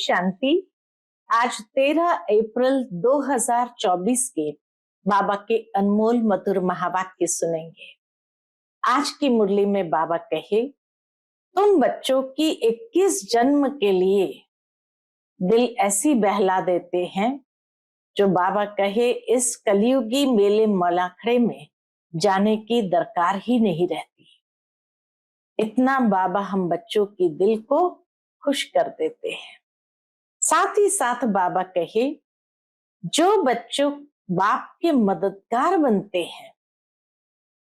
शांति। आज 13 अप्रैल 2024 के बाबा के अनमोल मधुर महावाक्य सुनेंगे। आज की मुरली में बाबा कहे, तुम बच्चों की 21 जन्म के लिए दिल ऐसी बहला देते हैं जो बाबा कहे इस कलयुगी मेले मलाखड़े में जाने की दरकार ही नहीं रहती। इतना बाबा हम बच्चों की दिल को खुश कर देते हैं। साथ ही साथ बाबा कहे, जो बच्चों बाप के मददगार बनते हैं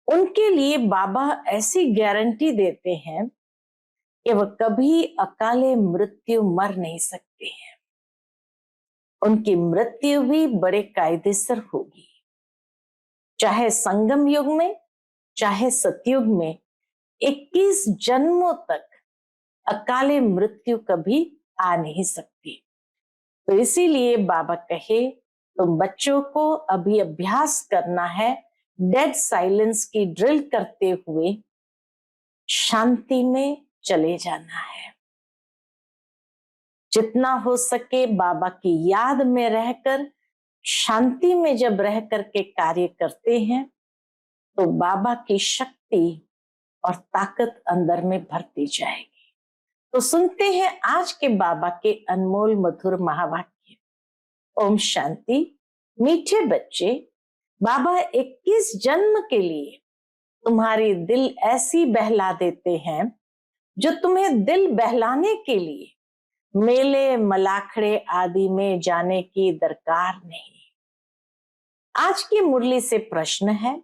उनके लिए बाबा ऐसी गारंटी देते हैं कि वह कभी अकाले मृत्यु मर नहीं सकते हैं। उनकी मृत्यु भी बड़े कायदेसर होगी, चाहे संगम युग में चाहे सतयुग में 21 जन्मों तक अकाले मृत्यु कभी आ नहीं सकती। तो इसीलिए बाबा कहे, तुम बच्चों को अभी अभ्यास करना है डेड साइलेंस की ड्रिल करते हुए शांति में चले जाना है। जितना हो सके बाबा की याद में रहकर शांति में जब रह करके कार्य करते हैं तो बाबा की शक्ति और ताकत अंदर में भरती जाएगी। तो सुनते हैं आज के बाबा के अनमोल मधुर महावाक्य। ओम शांति। मीठे बच्चे, बाबा 21 जन्म के लिए तुम्हारी दिल ऐसी बहला देते हैं जो तुम्हें दिल बहलाने के लिए मेले मलाखड़े आदि में जाने की दरकार नहीं। आज की मुरली से प्रश्न है,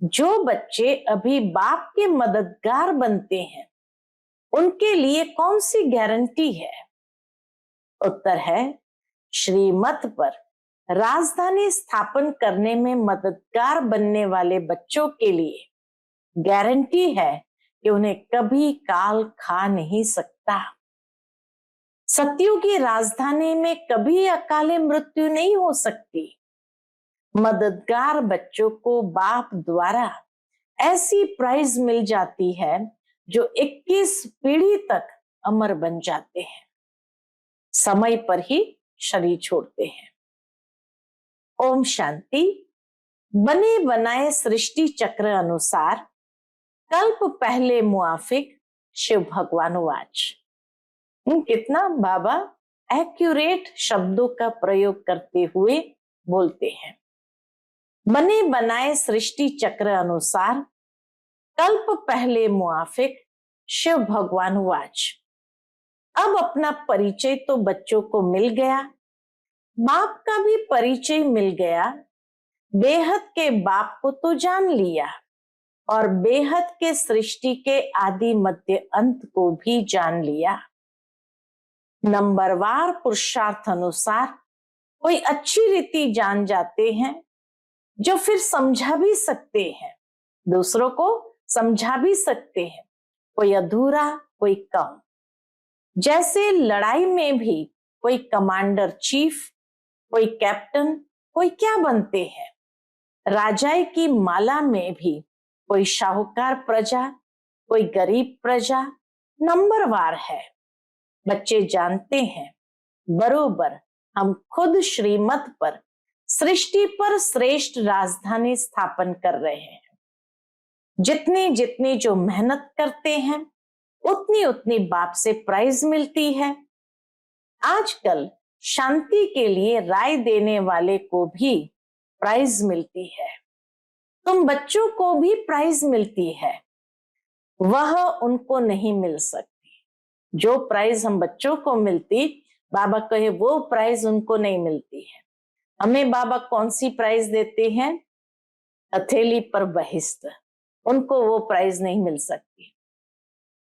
जो बच्चे अभी बाप के मददगार बनते हैं उनके लिए कौन सी गारंटी है? उत्तर है, श्रीमत पर राजधानी स्थापन करने में मददगार बनने वाले बच्चों के लिए गारंटी है कि उन्हें कभी काल खा नहीं सकता। सतयुगी राजधानी में कभी अकाले मृत्यु नहीं हो सकती। मददगार बच्चों को बाप द्वारा ऐसी प्राइज मिल जाती है जो 21 पीढ़ी तक अमर बन जाते हैं, समय पर ही शरीर छोड़ते हैं। ओम शांति। बने बनाए सृष्टि चक्र अनुसार कल्प पहले मुआफिक शिव भगवान वाच। कितना बाबा एक्यूरेट शब्दों का प्रयोग करते हुए बोलते हैं। बने बनाए सृष्टि चक्र अनुसार कल्प पहले मुआफिक शिव भगवान वाच। अब अपना परिचय तो बच्चों को मिल गया, बाप का भी परिचय मिल गया। बेहद के बाप को तो जान लिया और बेहद के सृष्टि के आदि मध्य अंत को भी जान लिया। नंबरवार पुरुषार्थ अनुसार कोई अच्छी रीति जान जाते हैं जो फिर समझा भी सकते हैं, दूसरों को समझा भी सकते हैं, कोई अधूरा कोई कम। जैसे लड़ाई में भी कोई कमांडर चीफ, कोई कैप्टन, कोई क्या बनते हैं। राजाई की माला में भी कोई शाहूकार प्रजा, कोई गरीब प्रजा नंबरवार है। बच्चे जानते हैं बरोबर हम खुद श्रीमत पर सृष्टि पर श्रेष्ठ राजधानी स्थापन कर रहे हैं। जितनी जितनी जो मेहनत करते हैं उतनी उतनी बाप से प्राइज मिलती है। आजकल शांति के लिए राय देने वाले को भी प्राइज मिलती है। तुम बच्चों को भी प्राइज मिलती है, वह उनको नहीं मिल सकती। जो प्राइज हम बच्चों को मिलती, बाबा कहे वो प्राइज उनको नहीं मिलती है। हमें बाबा कौन सी प्राइज देते हैं? हथेली पर बहिष्त। उनको वो प्राइज नहीं मिल सकती।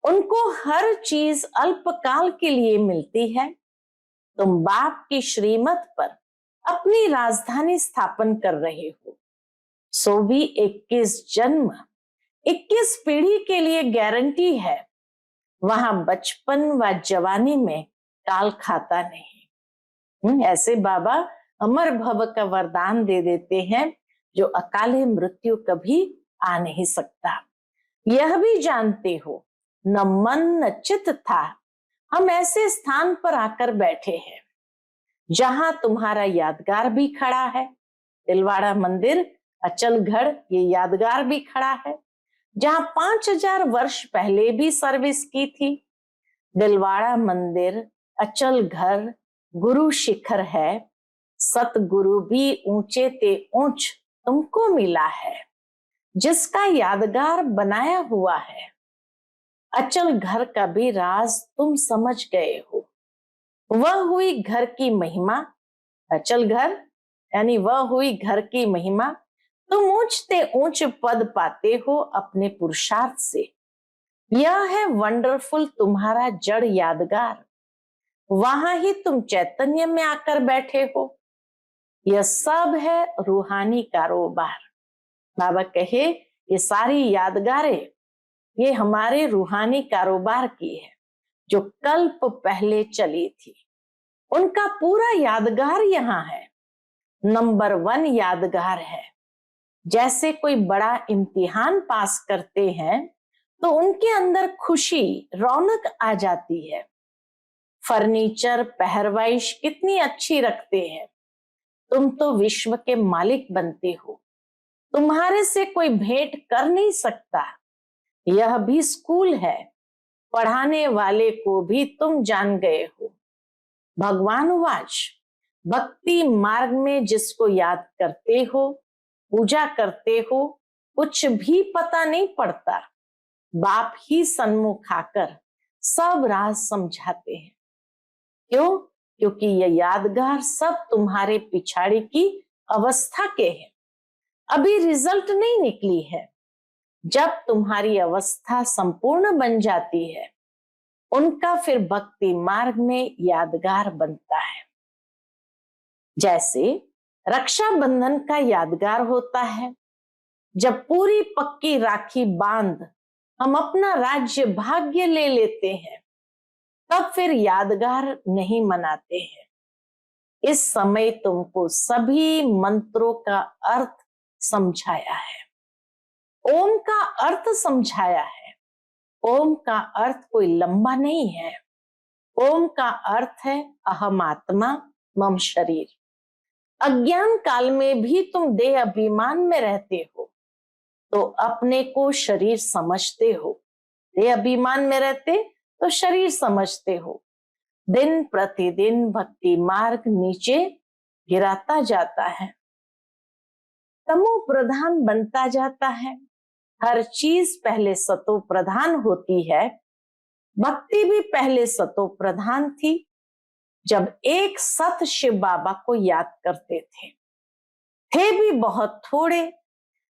उनको हर चीज अल्पकाल के लिए मिलती है। तुम बाप की श्रीमत पर अपनी राजधानी स्थापन कर रहे हो, सो भी 21 जन्म 21 पीढ़ी के लिए गारंटी है। वहां बचपन व जवानी में काल खाता नहीं। ऐसे बाबा अमर भव का वरदान दे देते हैं जो अकाले मृत्यु कभी आ नहीं सकता। यह भी जानते हो, न मन न चित था हम ऐसे स्थान पर आकर बैठे हैं जहां तुम्हारा यादगार भी खड़ा है। तिलवाड़ा मंदिर, अचलगढ़, ये यादगार भी खड़ा है जहां 5000 वर्ष पहले भी सर्विस की थी। दिलवाड़ा मंदिर, अचलगढ़ गुरु शिखर है। सतगुरु भी ऊंचे ते ऊंच तुमको मिला है, जिसका यादगार बनाया हुआ है। अचलगढ़ का भी राज तुम समझ गए हो। वह हुई घर की महिमा, अचलगढ़ यानी वह हुई घर की महिमा। तुम ऊंचते ऊंच पद पाते हो अपने पुरुषार्थ से। यह है वंडरफुल तुम्हारा जड़ यादगार। वहां ही तुम चैतन्य में आकर बैठे हो। यह सब है रूहानी कारोबार। बाबा कहे ये सारी यादगारें ये हमारे रूहानी कारोबार की है, जो कल्प पहले चली थी। उनका पूरा यादगार यहाँ है। नंबर 1 यादगार है। जैसे कोई बड़ा इम्तिहान पास करते हैं तो उनके अंदर खुशी, रौनक आ जाती है। फर्नीचर, पहरवाइश कितनी अच्छी रखते हैं। तुम तो विश्व के मालिक बनते हो। तुम्हारे से कोई भेंट कर नहीं सकता। यह भी स्कूल है। पढ़ाने वाले को भी तुम जान गए हो। भगवान वाच, भक्ति मार्ग में जिसको याद करते हो, पूजा करते हो, कुछ भी पता नहीं पड़ता। बाप ही सन्मुख आकर सब राज समझाते हैं। क्यों? क्योंकि यह यादगार सब तुम्हारे पिछाड़ी की अवस्था के हैं। अभी रिजल्ट नहीं निकली है। जब तुम्हारी अवस्था संपूर्ण बन जाती है, उनका फिर भक्ति मार्ग में यादगार बनता है। जैसे रक्षाबंधन का यादगार होता है, जब पूरी पक्की राखी बांध हम अपना राज्य भाग्य ले लेते हैं, तब फिर यादगार नहीं मनाते हैं। इस समय तुमको सभी मंत्रों का अर्थ समझाया है। ओम का अर्थ समझाया है। ओम का अर्थ कोई लंबा नहीं है। ओम का अर्थ है अहम आत्मा मम शरीर। अज्ञान काल में भी तुम देह अभिमान में रहते हो, तो अपने को शरीर समझते हो। देह अभिमान में रहते तो शरीर समझते हो। दिन प्रतिदिन भक्ति मार्ग नीचे गिराता जाता है, तमो प्रधान बनता जाता है। हर चीज पहले सतो प्रधान होती है। भक्ति भी पहले सतो प्रधान थी, जब एक सत शिव बाबा को याद करते थे भी बहुत थोड़े।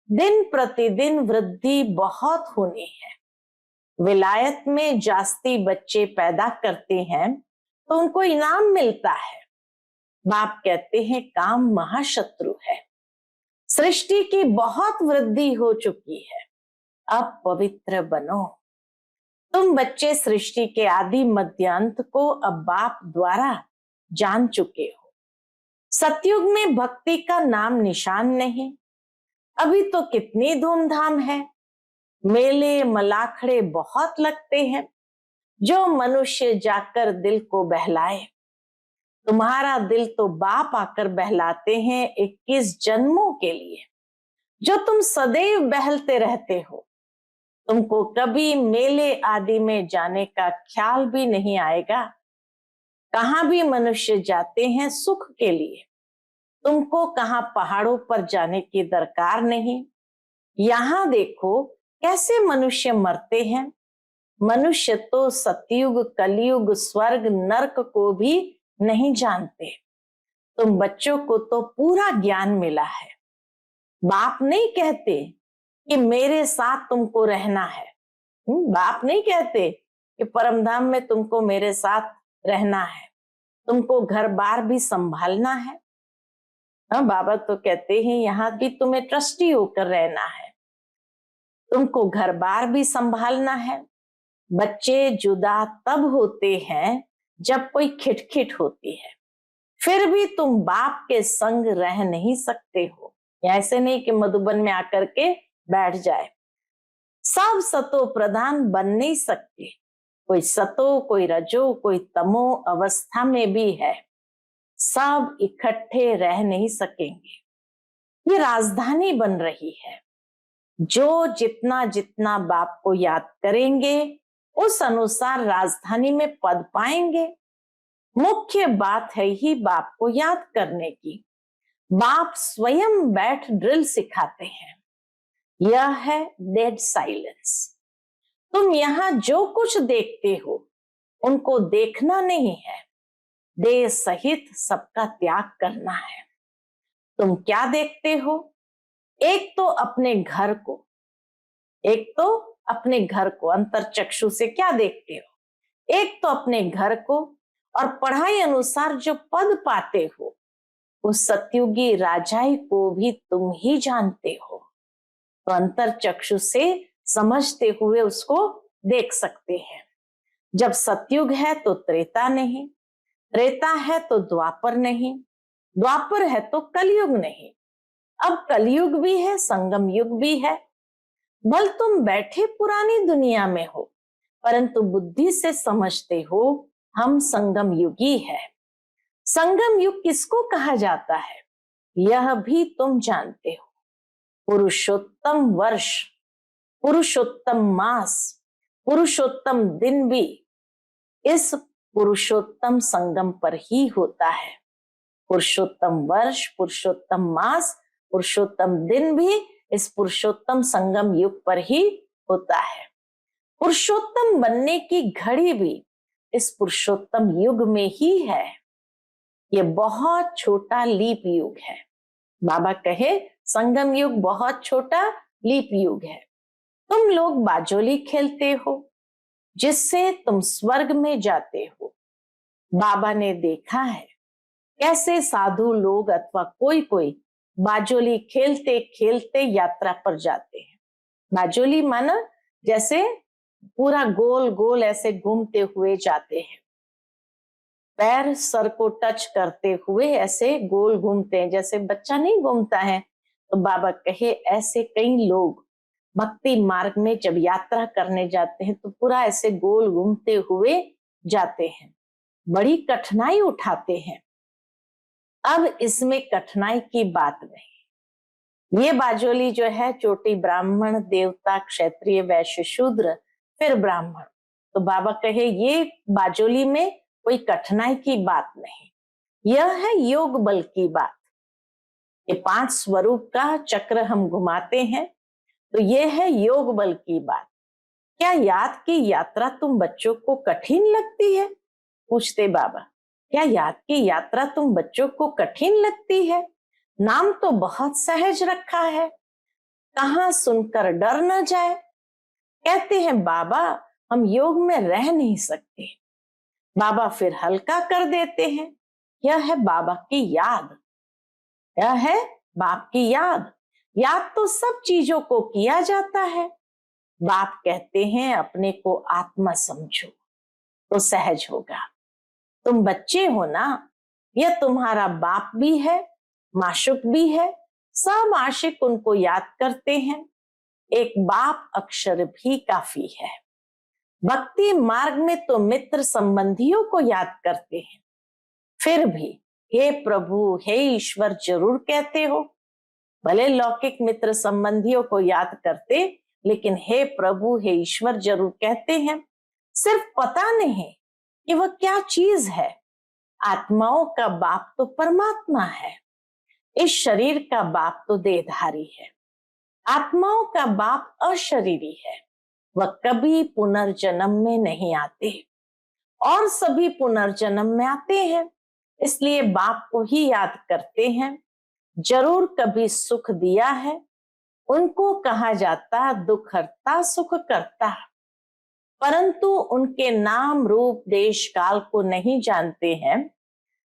दिन प्रतिदिन वृद्धि बहुत होनी है। विलायत में जास्ती बच्चे पैदा करते हैं तो उनको इनाम मिलता है। बाप कहते हैं काम महाशत्रु है। सृष्टि की बहुत वृद्धि हो चुकी है, अब पवित्र बनो। तुम बच्चे सृष्टि के आदि मध्य अंत को अब बाप द्वारा जान चुके हो। सतयुग में भक्ति का नाम निशान नहीं। अभी तो कितनी धूमधाम है। मेले मलाखड़े बहुत लगते हैं, जो मनुष्य जाकर दिल को बहलाए। तुम्हारा दिल तो बाप आकर बहलाते हैं 21 जन्मों के लिए, जो तुम सदैव बहलते रहते हो। तुमको कभी मेले आदि में जाने का ख्याल भी नहीं आएगा। कहां भी मनुष्य जाते हैं सुख के लिए। तुमको कहां पहाड़ों पर जाने की दरकार नहीं। यहां देखो कैसे मनुष्य मरते हैं। मनुष्य तो सतयुग, कलयुग, स्वर्ग, नरक को भी नहीं जानते। तुम बच्चों को तो पूरा ज्ञान मिला है। बाप नहीं कहते कि मेरे साथ तुमको रहना है। बाप नहीं कहते कि परमधाम में तुमको मेरे साथ रहना है। तुमको घर बार भी संभालना है। हाँ, बाबा तो कहते हैं यहाँ भी तुम्हें ट्रस्टी होकर रहना है। तुमको घर बार भी संभालना है। बच्चे जुदा तब होते हैं जब कोई खिटखिट होती है, फिर भी तुम बाप के संग रह नहीं सकते हो। ऐसे नहीं कि मधुबन में आकर के बैठ जाए। सब सतो प्रधान बन नहीं सकते। कोई सतो, कोई रजो, कोई तमो अवस्था में भी है, सब इकट्ठे रह नहीं सकेंगे। ये राजधानी बन रही है। जो जितना जितना बाप को याद करेंगे उस अनुसार राजधानी में पद पाएंगे। मुख्य बात है ही बाप को याद करने की। बाप स्वयं बैठ ड्रिल सिखाते हैं। यह है डेड साइलेंस। तुम यहां जो कुछ देखते हो उनको देखना नहीं है, देह सहित सबका त्याग करना है। तुम क्या देखते हो? एक तो अपने घर को, अंतर चक्षु से क्या देखते हो? एक तो अपने घर को, और पढ़ाई अनुसार जो पद पाते हो उस सतयुगी राजाई को भी तुम ही जानते हो। तो अंतर चक्षु से समझते हुए उसको देख सकते हैं। जब सतयुग है तो त्रेता नहीं, त्रेता है तो द्वापर नहीं, द्वापर है तो कलयुग नहीं। अब कलयुग भी है, संगम युग भी है। भल तुम बैठे पुरानी दुनिया में हो, परंतु बुद्धि से समझते हो हम संगम युगी है। संगम युग किसको कहा जाता है यह भी तुम जानते हो। पुरुषोत्तम वर्ष, पुरुषोत्तम मास, पुरुषोत्तम दिन भी इस पुरुषोत्तम संगम पर ही होता है। पुरुषोत्तम वर्ष, पुरुषोत्तम मास, पुरुषोत्तम दिन भी इस पुरुषोत्तम संगम युग पर ही होता है। पुरुषोत्तम बनने की घड़ी भी इस पुरुषोत्तम युग में ही है। ये बहुत छोटा लीप युग है। बाबा कहे संगम युग बहुत छोटा लीप युग है। तुम लोग बाजोली खेलते हो जिससे तुम स्वर्ग में जाते हो। बाबा ने देखा है कैसे साधु लोग अथवा कोई कोई बाजोली खेलते खेलते यात्रा पर जाते हैं। बाजोली माना जैसे पूरा गोल गोल ऐसे घूमते हुए जाते हैं, पैर सर को टच करते हुए ऐसे गोल घूमते हैं, जैसे बच्चा नहीं घूमता है। तो बाबा कहे ऐसे कई लोग भक्ति मार्ग में जब यात्रा करने जाते हैं तो पूरा ऐसे गोल घूमते हुए जाते हैं, बड़ी कठिनाई उठाते हैं। अब इसमें कठिनाई की बात नहीं। ये बाजोली जो है चोटी ब्राह्मण, देवता, क्षत्रिय, वैश्य, शूद्र, फिर ब्राह्मण। तो बाबा कहे ये बाजोली में कोई कठिनाई की बात नहीं, यह है योग बल की बात। ये 5 स्वरूप का चक्र हम घुमाते हैं तो ये है योग बल की बात। क्या याद की यात्रा तुम बच्चों को कठिन लगती है? पूछते बाबा, क्या याद की यात्रा तुम बच्चों को कठिन लगती है? नाम तो बहुत सहज रखा है, कहां सुनकर डर न जाए। कहते हैं बाबा हम योग में रह नहीं सकते। बाबा फिर हल्का कर देते हैं, यह है बाबा की याद, यह है बाप की याद। याद तो सब चीजों को किया जाता है। बाप कहते हैं अपने को आत्मा समझो तो सहज होगा। तुम बच्चे हो ना, यह तुम्हारा बाप भी है, माशुक भी है, सब आशिक उनको याद करते हैं। एक बाप अक्षर भी काफी है। भक्ति मार्ग में तो मित्र संबंधियों को याद करते हैं, फिर भी हे प्रभु, हे ईश्वर जरूर कहते हो। भले लौकिक मित्र संबंधियों को याद करते, लेकिन हे प्रभु, हे ईश्वर जरूर कहते हैं। सिर्फ पता नहीं कि वह क्या चीज है। आत्माओं का बाप तो परमात्मा है, इस शरीर का बाप तो देहधारी है। आत्माओं का बाप अशरीरी है, वह कभी पुनर्जन्म में नहीं आते और सभी पुनर्जन्म में आते हैं, इसलिए बाप को ही याद करते हैं। जरूर कभी सुख दिया है, उनको कहा जाता दुख हरता सुख करता, परंतु उनके नाम रूप देश काल को नहीं जानते हैं।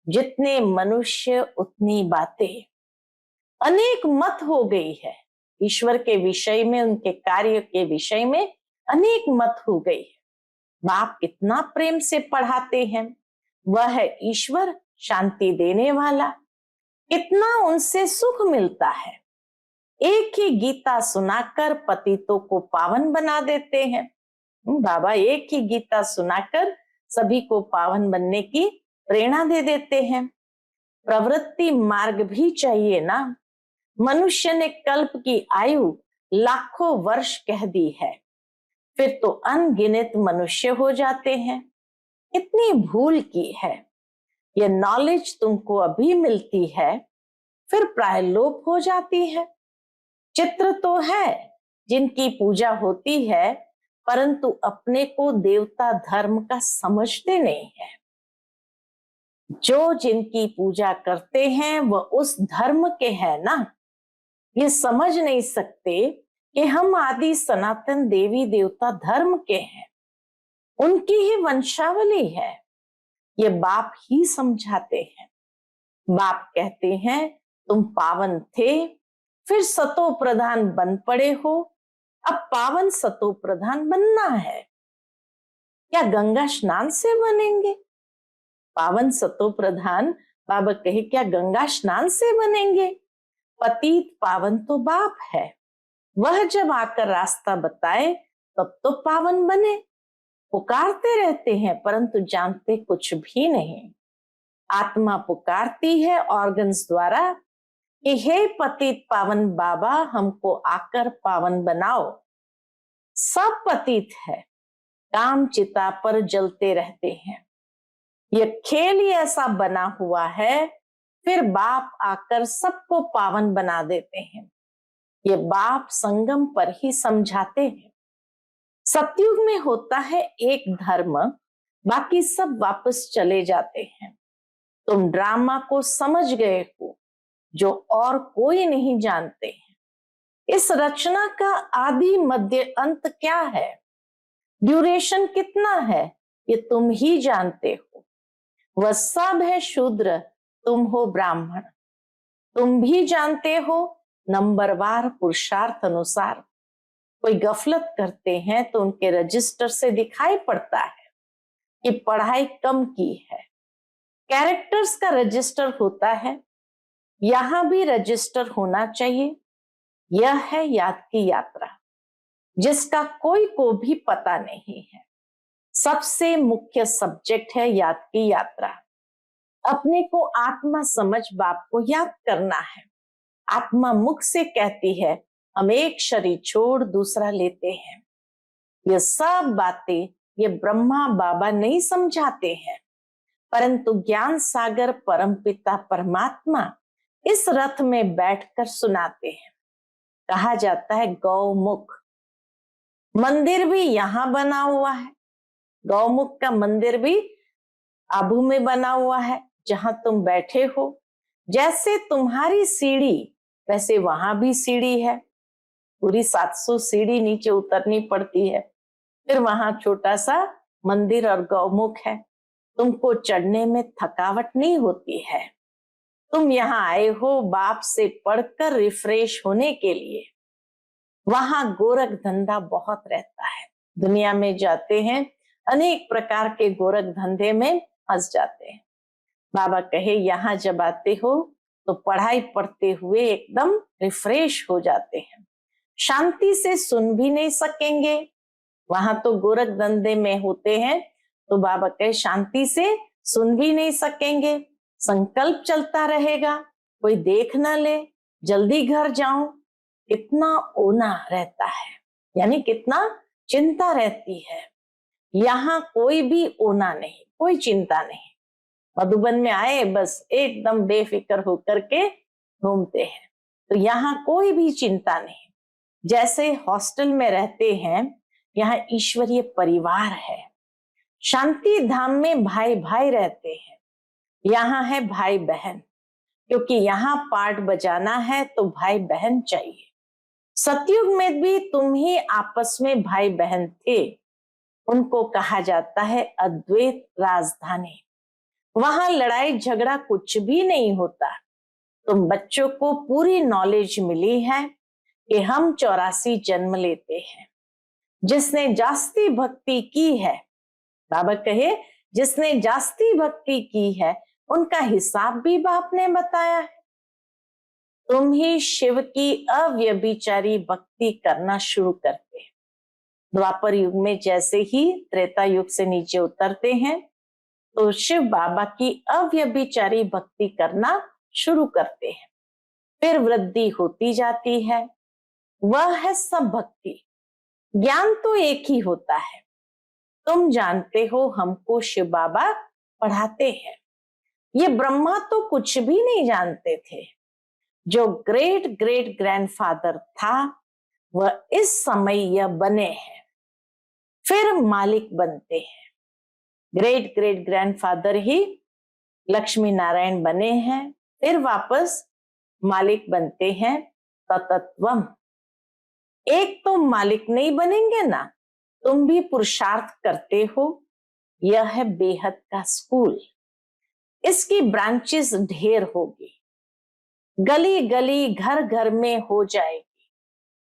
जितने मनुष्य उतनी बातें। अनेक मत हो गई है ईश्वर के विषय में, उनके कार्य के विषय में अनेक मत हो गई है। बाप इतना प्रेम से पढ़ाते हैं, वह है ईश्वर शांति देने वाला। कितना उनसे सुख मिलता है। एक ही गीता सुनाकर पतितों को पावन बना देते हैं। बाबा एक ही गीता सुनाकर सभी को पावन बनने की प्रेरणा दे देते हैं। प्रवृत्ति मार्ग भी चाहिए ना। मनुष्य ने कल्प की आयु लाखों वर्ष कह दी है, फिर तो अनगिनत मनुष्य हो जाते हैं। इतनी भूल की है। यह नॉलेज तुमको अभी मिलती है, फिर प्राय लोप हो जाती है। चित्र तो है जिनकी पूजा होती है, परंतु अपने को देवता धर्म का समझते नहीं है। जो जिनकी पूजा करते हैं वह उस धर्म के हैं ना। ये समझ नहीं सकते कि हम आदि सनातन देवी देवता धर्म के हैं, उनकी ही वंशावली है। ये बाप ही समझाते हैं। बाप कहते हैं तुम पावन थे, फिर सतो प्रधान बन पड़े हो, अब पावन सतो प्रधान बनना है। क्या गंगा स्नान से बनेंगे? पावन सतो प्रधान बाबा कहे क्या गंगा स्नान से बनेंगे? पतित पावन तो बाप है, वह जब आकर रास्ता बताए तब तो पावन बने। पुकारते रहते हैं परंतु जानते कुछ भी नहीं। आत्मा पुकारती है ऑर्गन्स द्वारा कि हे पतित पावन बाबा हमको आकर पावन बनाओ। सब पतित है, काम चिता पर जलते रहते हैं। यह खेल ही ऐसा बना हुआ है, फिर बाप आकर सबको पावन बना देते हैं। ये बाप संगम पर ही समझाते हैं। सतयुग में होता है एक धर्म, बाकी सब वापस चले जाते हैं। तुम ड्रामा को समझ गए हो जो और कोई नहीं जानते हैं। इस रचना का आदि मध्य अंत क्या है, ड्यूरेशन कितना है, ये तुम ही जानते हो। वह सब है शूद्र, तुम हो ब्राह्मण। तुम भी जानते हो नंबरवार पुरुषार्थ अनुसार। कोई गफलत करते हैं तो उनके रजिस्टर से दिखाई पड़ता है कि पढ़ाई कम की है। कैरेक्टर्स का रजिस्टर होता है, यहां भी रजिस्टर होना चाहिए। यह है याद की यात्रा, जिसका कोई को भी पता नहीं है। सबसे मुख्य सब्जेक्ट है याद की यात्रा। अपने को आत्मा समझ बाप को याद करना है। आत्मा मुख से कहती है हम एक शरीर छोड़ दूसरा लेते हैं। ये सब बातें ये ब्रह्मा बाबा नहीं समझाते हैं, परंतु ज्ञान सागर परमपिता परमात्मा इस रथ में बैठकर सुनाते हैं। कहा जाता है गौमुख मंदिर भी यहां बना हुआ है। गौमुख का मंदिर भी आबू में बना हुआ है, जहां तुम बैठे हो। जैसे तुम्हारी सीढ़ी वैसे वहां भी सीढ़ी है। पूरी 700 सीढ़ी नीचे उतरनी पड़ती है, फिर वहां छोटा सा मंदिर और गौमुख है। तुमको चढ़ने में थकावट नहीं होती है। तुम यहाँ आए हो बाप से पढ़कर रिफ्रेश होने के लिए। वहां गोरख धंधा बहुत रहता है। दुनिया में जाते हैं, अनेक प्रकार के गोरख धंधे में फंस जाते हैं। बाबा कहे यहाँ जब आते हो तो पढ़ाई पढ़ते हुए एकदम रिफ्रेश हो जाते हैं। शांति से सुन भी नहीं सकेंगे। वहां तो गोरख धंधे में होते हैं तो बाबा कहे शांति से सुन भी नहीं सकेंगे। संकल्प चलता रहेगा, कोई देख ना ले, जल्दी घर जाऊं। इतना ओना रहता है, यानी कितना चिंता रहती है। यहाँ कोई भी ओना नहीं, कोई चिंता नहीं। मधुबन में आए बस एकदम बेफिक्र होकर के घूमते हैं। तो यहाँ कोई भी चिंता नहीं। जैसे हॉस्टल में रहते हैं, यहाँ ईश्वरीय परिवार है। शांति धाम में भाई भाई रहते हैं, यहाँ है भाई बहन। क्योंकि यहाँ पार्ट बजाना है तो भाई बहन चाहिए। सतयुग में भी तुम ही आपस में भाई बहन थे। उनको कहा जाता है अद्वैत राजधानी। वहां लड़ाई झगड़ा कुछ भी नहीं होता। तुम बच्चों को पूरी नॉलेज मिली है कि हम 84 जन्म लेते हैं। जिसने जास्ती भक्ति की है, बाबा कहे जिसने जास्ती भक्ति की है उनका हिसाब भी बाप ने बताया है। तुम ही शिव की अव्यभिचारी भक्ति करना शुरू करते। द्वापर युग में जैसे ही त्रेता युग से नीचे उतरते हैं तो शिव बाबा की अव्यभिचारी भक्ति करना शुरू करते हैं। फिर वृद्धि होती जाती है, वह है सब भक्ति। ज्ञान तो एक ही होता है, तुम जानते हो, हमको शिव बाबा पढ़ाते हैं। ये ब्रह्मा तो कुछ भी नहीं जानते थे। जो ग्रेट ग्रेट ग्रैंडफादर था वह इस समय यह बने हैं, फिर मालिक बनते हैं। ग्रेट ग्रेट ग्रैंडफादर ही लक्ष्मी नारायण बने हैं, फिर वापस मालिक बनते हैं ततत्वम। एक तो मालिक नहीं बनेंगे ना, तुम भी पुरुषार्थ करते हो। यह है बेहद का स्कूल, इसकी ब्रांचेस ढेर होगी, गली गली घर घर में हो जाएगी।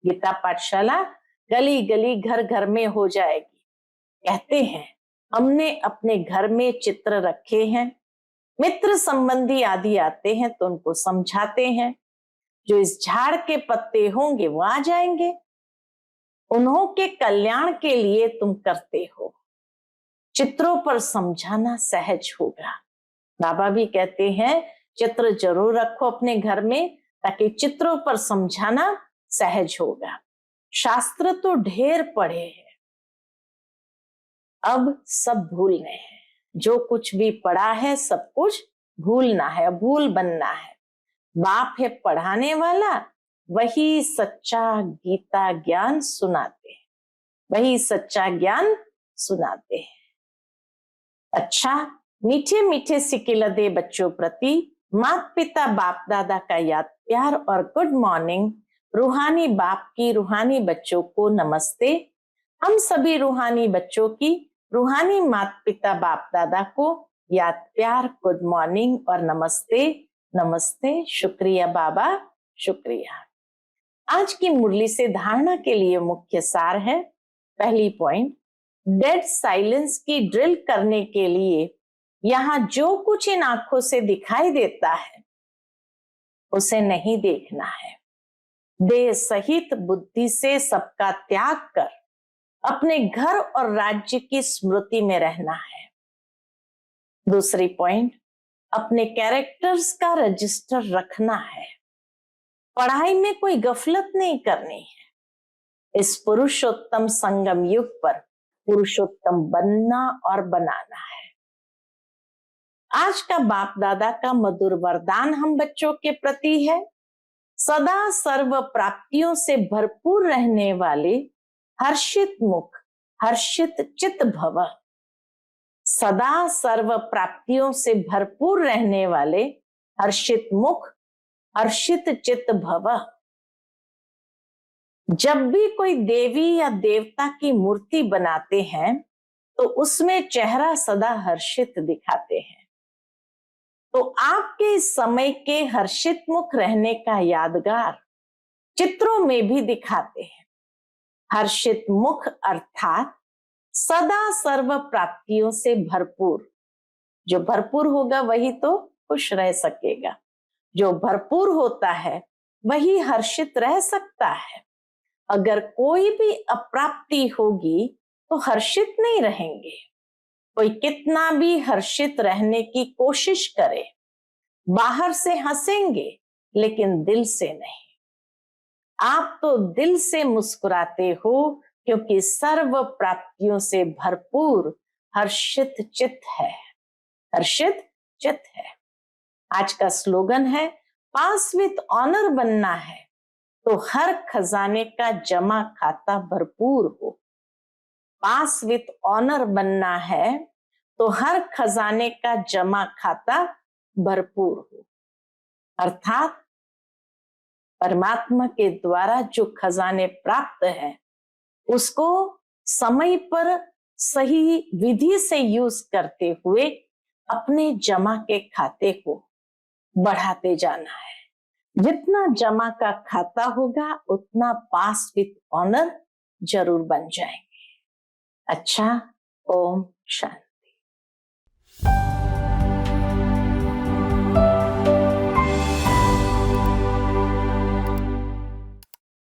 गीता पाठशाला गली गली घर घर में हो जाएगी। कहते हैं हमने अपने घर में चित्र रखे हैं, मित्र संबंधी आदि आते हैं तो उनको समझाते हैं, जो इस झाड़ के पत्ते होंगे वो आ जाएंगे, उन्हों के कल्याण के लिए तुम करते हो। चित्रों पर समझाना सहज होगा। बाबा भी कहते हैं चित्र जरूर रखो अपने घर में, ताकि चित्रों पर समझाना सहज होगा। शास्त्र तो ढेर पढ़े हैं, अब सब भूलने हैं। जो कुछ भी पढ़ा है सब कुछ भूलना है, भूल बनना है। बाप है पढ़ाने वाला, वही सच्चा गीता ज्ञान सुनाते हैं, वही सच्चा ज्ञान सुनाते हैं। अच्छा, मीठे मीठे सिकिलदे बच्चों प्रति माता पिता बाप दादा का याद प्यार और गुड मॉर्निंग। रूहानी बाप की रूहानी बच्चों को नमस्ते। हम सभी रूहानी बच्चों की रूहानी माता पिता बाप दादा को याद प्यार, गुड मॉर्निंग और नमस्ते। नमस्ते, शुक्रिया बाबा, शुक्रिया। आज की मुरली से धारणा के लिए मुख्य सार है। पहली पॉइंट, डेड साइलेंस की ड्रिल करने के लिए यहाँ जो कुछ इन आंखों से दिखाई देता है उसे नहीं देखना है। देह सहित बुद्धि से सबका त्याग कर अपने घर और राज्य की स्मृति में रहना है। दूसरी पॉइंट, अपने कैरेक्टर्स का रजिस्टर रखना है। पढ़ाई में कोई गफलत नहीं करनी है। इस पुरुषोत्तम संगम युग पर पुरुषोत्तम बनना और बनाना है। आज का बाप दादा का मधुर वरदान हम बच्चों के प्रति है, सदा सर्व प्राप्तियों से भरपूर रहने वाले हर्षित मुख, हर्षित चित भव। सदा सर्व प्राप्तियों से भरपूर रहने वाले हर्षित मुख, हर्षित चित भव। जब भी कोई देवी या देवता की मूर्ति बनाते हैं तो उसमें चेहरा सदा हर्षित दिखाते हैं। तो आपके इस समय के हर्षित मुख रहने का यादगार चित्रों में भी दिखाते हैं। हर्षित मुख अर्थात सदा सर्व प्राप्तियों से भरपूर। जो भरपूर होगा वही तो खुश रह सकेगा। जो भरपूर होता है वही हर्षित रह सकता है। अगर कोई भी अप्राप्ति होगी तो हर्षित नहीं रहेंगे। कोई कितना भी हर्षित रहने की कोशिश करे, बाहर से हंसेंगे लेकिन दिल से नहीं। आप तो दिल से मुस्कुराते हो क्योंकि सर्व प्राप्तियों से भरपूर हर्षित चित्त है, हर्षित चित्त है। आज का स्लोगन है, पास विथ ऑनर बनना है तो हर खजाने का जमा खाता भरपूर हो। पास विथ ऑनर बनना है तो हर खजाने का जमा खाता भरपूर हो। अर्थात परमात्मा के द्वारा जो खजाने प्राप्त है उसको समय पर सही विधि से यूज करते हुए अपने जमा के खाते को बढ़ाते जाना है। जितना जमा का खाता होगा उतना पास विथ ऑनर जरूर बन जाएंगे। अच्छा, ओम शांति।